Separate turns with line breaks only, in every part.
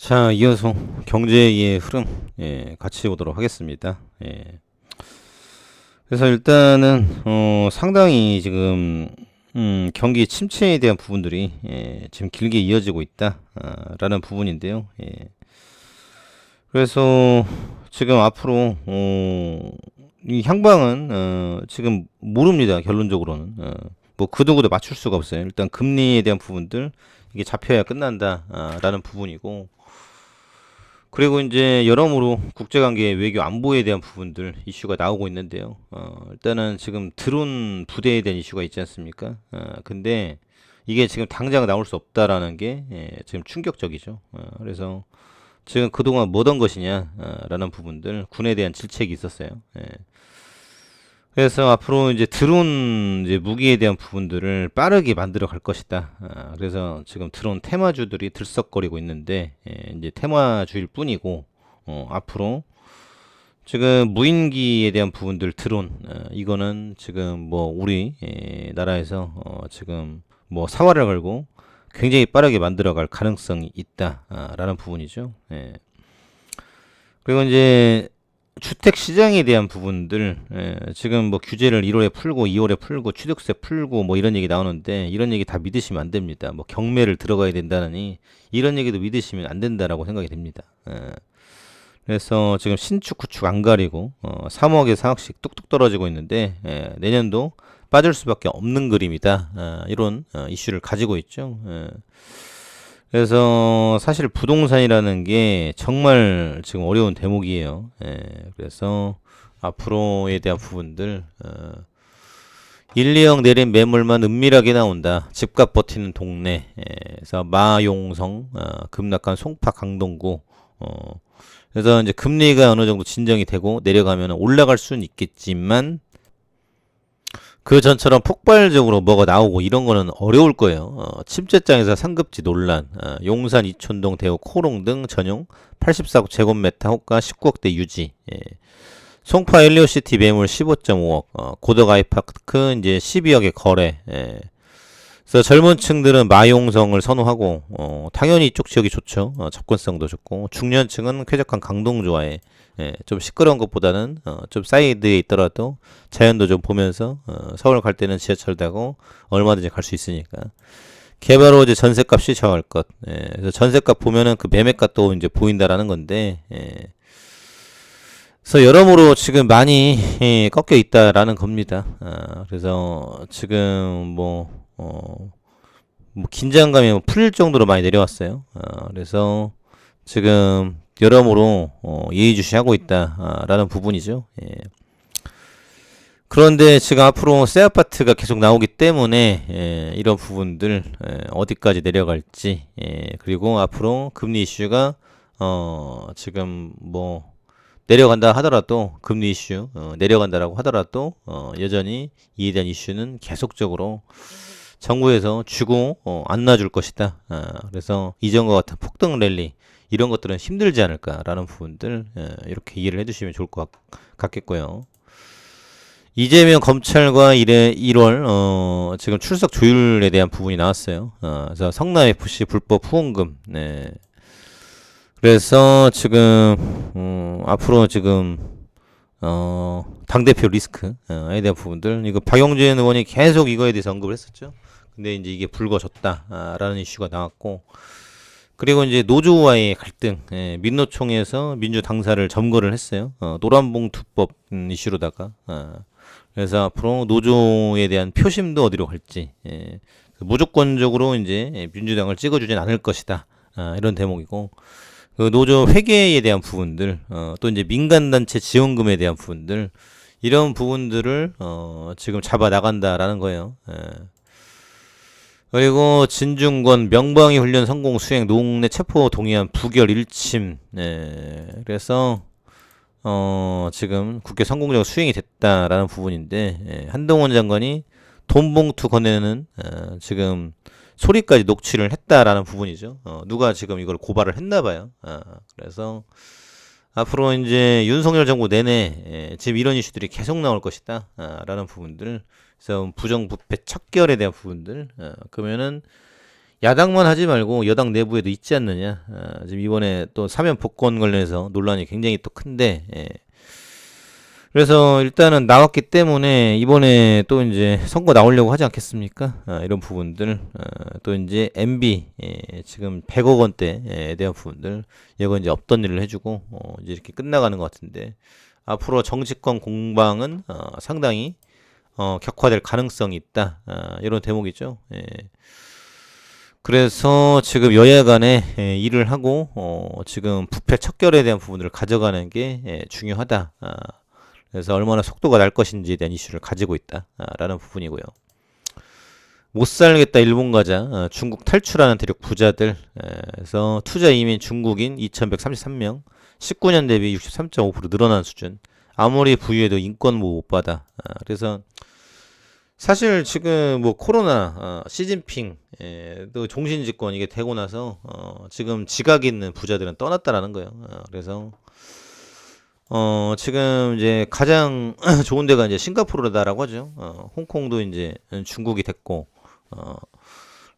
자, 이어서 경제의 흐름, 같이 보도록 하겠습니다. 그래서 일단은, 상당히 지금, 경기 침체에 대한 부분들이, 지금 길게 이어지고 있다, 라는 부분인데요. 그래서 지금 앞으로, 이 향방은, 지금 모릅니다. 결론적으로는. 뭐, 그 누구도 맞출 수가 없어요. 일단 금리에 대한 부분들, 이게 잡혀야 끝난다, 라는 부분이고, 그리고 이제 여러모로 국제관계 외교 안보에 대한 부분들 이슈가 나오고 있는데요. 일단은 지금 드론 부대에 대한 이슈가 있지 않습니까? 근데 이게 지금 당장 나올 수 없다라는 게 지금 충격적이죠. 그래서 지금 그동안 뭐던 것이냐 라는 부분들 군에 대한 질책이 있었어요. 그래서 앞으로 이제 드론 이제 무기에 대한 부분들을 빠르게 만들어 갈 것이다. 그래서 지금 드론 테마주들이 들썩거리고 있는데 이제 테마주일 뿐이고 앞으로 지금 무인기에 대한 부분들 드론 이거는 지금 뭐 우리 나라에서 지금 뭐 사활을 걸고 굉장히 빠르게 만들어 갈 가능성이 있다라는 부분이죠. 그리고 이제 주택 시장에 대한 부분들 지금 뭐 규제를 1월에 풀고 2월에 풀고 취득세 풀고 뭐 이런 얘기 나오는데 이런 얘기 다 믿으시면 안 됩니다. 뭐 경매를 들어가야 된다느니 이런 얘기도 믿으시면 안 된다라고 생각이 됩니다. 그래서 지금 신축 구축 안 가리고 3억에 4억씩 뚝뚝 떨어지고 있는데 내년도 빠질 수밖에 없는 그림이다. 이런 이슈를 가지고 있죠. 그래서 사실 부동산이라는 게 정말 지금 어려운 대목이에요. 그래서 앞으로에 대한 부분들 1, 2억 내린 매물만 은밀하게 나온다. 집값 버티는 동네. 그래서 마용성, 급락한 송파 강동구. 그래서 이제 금리가 어느 정도 진정이 되고 내려가면 올라갈 수는 있겠지만 그 전처럼 폭발적으로 뭐가 나오고 이런 거는 어려울 거예요. 침체장에서 상급지 논란, 용산 이촌동 대우 코롱 등 전용 84제곱미터 호가 19억대 유지. 송파 엘리오시티 매물 15.5억, 고덕 아이파크 이제 12억의 거래. 그래서 젊은 층들은 마용성을 선호하고, 당연히 이쪽 지역이 좋죠. 접근성도 좋고, 중년층은 쾌적한 강동 좋아해. 좀 시끄러운 것보다는 좀 사이드에 있더라도 자연도 좀 보면서 서울 갈 때는 지하철 타고 얼마든지 갈 수 있으니까 개발 후 이제 전셋값이 저할 것. 그래서 전셋값 보면은 그 매매값도 이제 보인다라는 건데. 그래서 여러모로 지금 많이 꺾여 있다라는 겁니다. 그래서 지금 뭐 긴장감이 뭐 풀릴 정도로 많이 내려왔어요. 그래서 지금 여러모로 예의주시하고 있다라는 부분이죠. 그런데 지금 앞으로 새 아파트가 계속 나오기 때문에 이런 부분들 어디까지 내려갈지 그리고 앞으로 금리 이슈가 지금 뭐 내려간다 하더라도 금리 이슈 내려간다라고 하더라도 여전히 이에 대한 이슈는 계속적으로 정부에서 주고 안 놔줄 것이다. 그래서 이전과 같은 폭등 랠리 이런 것들은 힘들지 않을까라는 부분들 이렇게 이해를 해주시면 좋을 것 같겠고요. 이재명 검찰과 1월 지금 출석 조율에 대한 부분이 나왔어요. 그래서 성남 FC 불법 후원금. 네. 그래서 지금 앞으로 지금 당대표 리스크에 대한 부분들 이거 박용진 의원이 계속 이거에 대해서 언급을 했었죠. 근데 이제 이게 불거졌다라는 이슈가 나왔고 그리고 이제 노조와의 갈등, 민노총에서 민주 당사를 점거를 했어요. 노란봉투법 이슈로다가. 그래서 앞으로 노조에 대한 표심도 어디로 갈지, 무조건적으로 이제 민주당을 찍어주진 않을 것이다. 이런 대목이고, 그 노조 회계에 대한 부분들, 또 이제 민간단체 지원금에 대한 부분들, 이런 부분들을 지금 잡아 나간다라는 거예요. 그리고 진중권 명방위 훈련 성공 수행 노웅래 체포 동의안 부결 1심. 그래서 지금 국회 성공적으로 수행이 됐다라는 부분인데 한동훈 장관이 돈 봉투 건네는 지금 소리까지 녹취를 했다라는 부분이죠. 누가 지금 이걸 고발을 했나 봐요. 그래서 앞으로 이제 윤석열 정부 내내 지금 이런 이슈들이 계속 나올 것이다 라는 부분들 그래서 부정부패 척결에 대한 부분들 그러면은 야당만 하지 말고 여당 내부에도 있지 않느냐. 지금 이번에 또 사면 복권 관련해서 논란이 굉장히 또 큰데, 예. 그래서 일단은 나왔기 때문에 이번에 또 이제 선거 나오려고 하지 않겠습니까? 이런 부분들, 또 이제 MB, 지금 100억 원대에 대한 부분들, 이거 이제 없던 일을 해주고, 이제 이렇게 끝나가는 것 같은데, 앞으로 정치권 공방은 상당히 격화될 가능성이 있다. 이런 대목이죠. 예. 그래서 지금 여야 간에 일을 하고 지금 부패 척결에 대한 부분들을 가져가는 게 중요하다. 그래서 얼마나 속도가 날 것인지에 대한 이슈를 가지고 있다라는 부분이고요. 못 살겠다 일본 가자 중국 탈출하는 대륙 부자들 그래서 투자 이민 중국인 2133명 19년 대비 63.5% 늘어난 수준 아무리 부유해도 인권 보호 못 받아 그래서 사실 지금 뭐 코로나 시진핑 또 종신집권 이게 되고 나서 지금 지각 있는 부자들은 떠났다라는 거예요. 그래서 지금 이제 가장 좋은 데가 이제 싱가포르다라고 하죠. 홍콩도 이제 중국이 됐고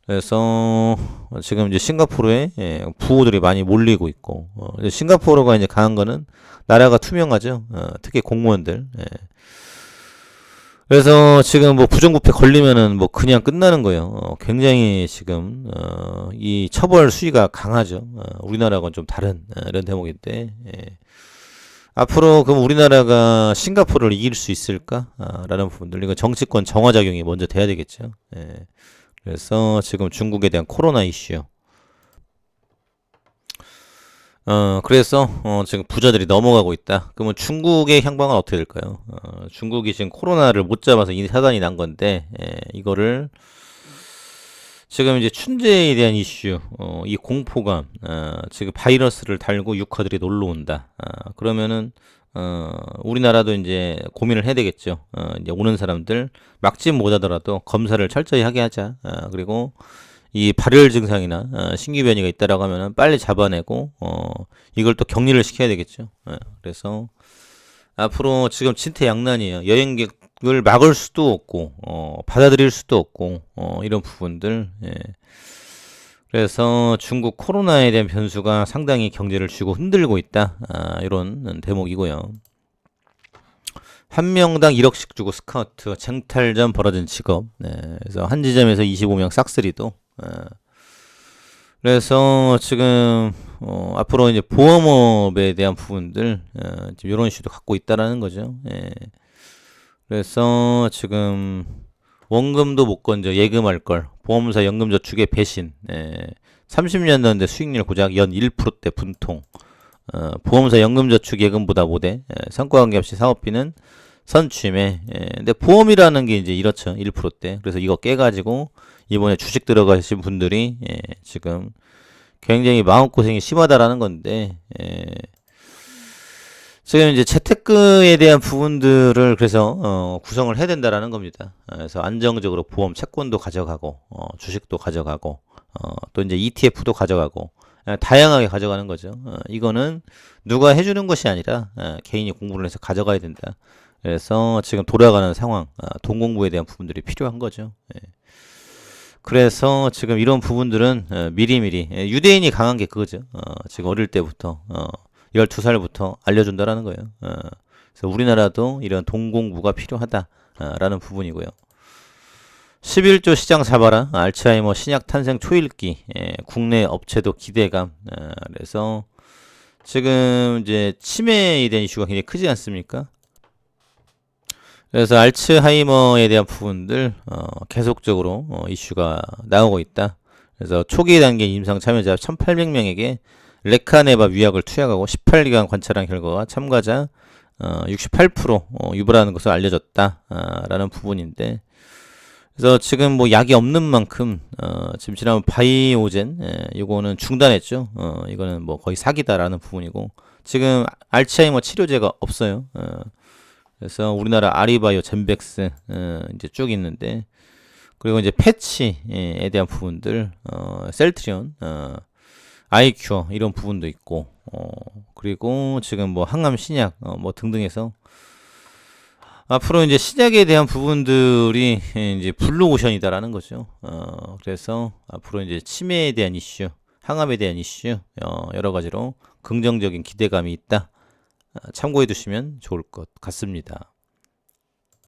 그래서 지금 이제 싱가포르에 부호들이 많이 몰리고 있고 싱가포르가 이제 강한 거는 나라가 투명하죠. 특히 공무원들. 그래서 지금 뭐 부정부패 걸리면은 뭐 그냥 끝나는 거예요. 굉장히 지금 이 처벌 수위가 강하죠. 우리나라하고는 좀 다른 이런 대목인데 앞으로 그럼 우리나라가 싱가포르를 이길 수 있을까? 라는 부분들 이거 정치권 정화작용이 먼저 돼야 되겠죠. 그래서 지금 중국에 대한 코로나 이슈 그래서 지금 부자들이 넘어가고 있다. 그러면 중국의 향방은 어떻게 될까요? 중국이 지금 코로나를 못 잡아서 이 사단이 난 건데 이거를 지금 이제 춘제에 대한 이슈, 이 공포감, 지금 바이러스를 달고 유카들이 놀러 온다. 그러면은 우리나라도 이제 고민을 해야 되겠죠. 이제 오는 사람들 막지 못하더라도 검사를 철저히 하게 하자. 그리고 이 발열 증상이나 신규 변이가 있다라고 하면은 빨리 잡아내고 이걸 또 격리를 시켜야 되겠죠. 그래서 앞으로 지금 진퇴양난이에요. 여행객을 막을 수도 없고 받아들일 수도 없고 이런 부분들. 그래서 중국 코로나에 대한 변수가 상당히 경제를 쥐고 흔들고 있다. 이런 대목이고요. 한 명당 1억씩 주고 스카우트 쟁탈전 벌어진 직업. 그래서 한 지점에서 25명 싹쓸이도. 그래서 지금 앞으로 이제 보험업에 대한 부분들 지금 이런 이슈도 갖고 있다라는 거죠. 그래서 지금 원금도 못 건져 예금할 걸 보험사 연금저축의 배신 30년 넘는데 수익률 고작 연 1%대 분통 보험사 연금저축 예금보다 못해 성과관계 없이 사업비는 선취매 근데 보험이라는 게 이제 이렇죠 1%대 그래서 이거 깨가지고 이번에 주식 들어가신 분들이 지금 굉장히 마음고생이 심하다라는 건데 지금 이제 재테크에 대한 부분들을 그래서 구성을 해야 된다라는 겁니다. 그래서 안정적으로 보험 채권도 가져가고 주식도 가져가고 또 이제 ETF도 가져가고 다양하게 가져가는 거죠. 이거는 누가 해주는 것이 아니라 개인이 공부를 해서 가져가야 된다. 그래서 지금 돌아가는 상황, 돈 공부에 대한 부분들이 필요한 거죠. 그래서 지금 이런 부분들은 미리미리 유대인이 강한 게 그거죠. 지금 어릴 때부터 12살부터 알려준다라는 거예요. 그래서 우리나라도 이런 돈 공부가 필요하다라는 부분이고요. 11조 시장 잡아라. 알츠하이머 신약 탄생 초읽기. 국내 업체도 기대감. 그래서 지금 이제 치매에 대한 이슈가 굉장히 크지 않습니까? 그래서 알츠하이머에 대한 부분들 계속적으로 이슈가 나오고 있다. 그래서 초기 단계 임상 참여자 1,800명에게 레카네바 위약을 투약하고 18기간 관찰한 결과가 참가자 68% 유발하는 것을 알려졌다라는 부분인데 그래서 지금 뭐 약이 없는 만큼 지금 지난번 바이오젠 이거는 중단했죠. 이거는 뭐 거의 사기다라는 부분이고 지금 알츠하이머 치료제가 없어요. 그래서 우리나라 아리바이오, 젠백스 이제 쭉 있는데 그리고 이제 패치에 대한 부분들 셀트리온, 아이큐어 이런 부분도 있고 그리고 지금 뭐 항암 신약 뭐 등등해서 앞으로 이제 시작에 대한 부분들이 이제 블루오션이다라는 거죠. 그래서 앞으로 이제 치매에 대한 이슈, 항암에 대한 이슈, 여러 가지로 긍정적인 기대감이 있다. 참고해 두시면 좋을 것 같습니다.